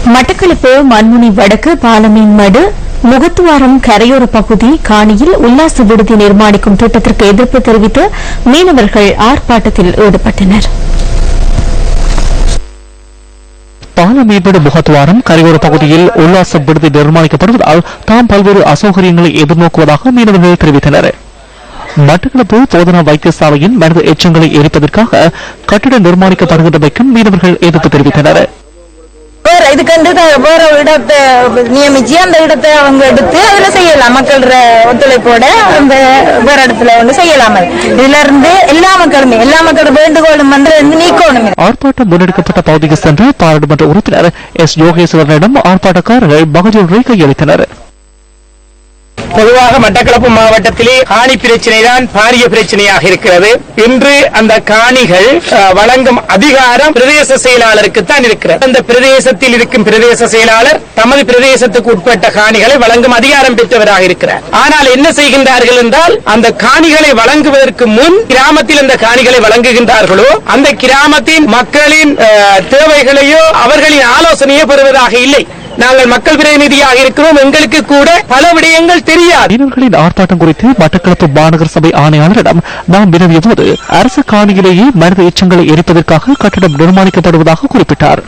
மட்டக்களப்பு மண்முனி வடக்கு பாலமீன்மடு முகத்துவாரம் கரையோர பகுதி காணியில் உல்லாச விடுதி நிர்மாணிக்கும் திட்டத்திற்கு எதிர்ப்பு தெரிவித்து மீனவர்கள் ஆர்ப்பாட்டத்தில் ஈடுபட்டனர். பாலமீன்மடு முகத்துவாரம் கரையோர பகுதியில் உல்லாச விடுதி நிர்மாணிக்கப்படுவதால் தாம் பல்வேறு அசௌகரியங்களை எதிர்நோக்குவதாக மீனவர்கள் தெரிவித்தனர். மட்டக்களப்பு போதனா வைத்தியசாலையின் மனித எச்சங்களை எரிப்பதற்காக கட்டிடம் நிர்மாணிக்கப்படுகின்றமைக்கும் மீனவர்கள் எதிர்ப்பு தெரிவித்தனர். இதுக்கு வேற இடத்தை நியமிச்சு அந்த இடத்தை அவங்க எடுத்து அதுல செய்யலாம். மக்கள் ஒத்துழைப்போட அந்த வேற இடத்துல செய்யலாம். இதுல இருந்து எல்லா மக்களோட வேண்டுகோளும் நீக்கணும். ஆர்ப்பாட்டம் முன்னெடுக்கப்பட்ட பகுதிக்கு சென்று பாராளுமன்ற உறுப்பினர் எஸ் யோகேஸ்வரனிடம் ஆர்ப்பாட்டக்காரர்கள் மகஜூரை கையளித்தனர். பொதுவாக மட்டக்களப்பு மாவட்டத்திலே காணி பிரச்சனை தான் பாரிய பிரச்சனையாக இருக்கிறது. இன்று அந்த காணிகள் வழங்கும் அதிகாரம் பிரதேச செயலாளருக்கு தான் இருக்கிறது. அந்த பிரதேசத்தில் இருக்கும் பிரதேச செயலாளர் தமது பிரதேசத்துக்கு உட்பட்ட காணிகளை வழங்கும் அதிகாரம் பெற்றவராக இருக்கிறார். ஆனால் என்ன செய்கின்றார்கள் என்றால், அந்த காணிகளை வழங்குவதற்கு முன் கிராமத்தில் அந்த காணிகளை வழங்குகின்றார்களோ அந்த கிராமத்தின் மக்களின் தேவைகளையோ அவர்களின் ஆலோசனையோ பெறுவதாக இல்லை. நாங்கள் மக்கள் பிரதிநிதியாக இருக்கிறோம், எங்களுக்கு கூட பல விடயங்கள் தெரியாது. மீனவர்களின் ஆர்ப்பாட்டம் குறித்து மட்டக்களப்பு மாநகர சபை ஆணையாளரிடம் நாம் வினவிய போது அரசு காணியிலேயே மனித எச்சங்களை எரிப்பதற்காக கட்டடம் நிர்மாணிக்கப்படுவதாக குறிப்பிட்டார்.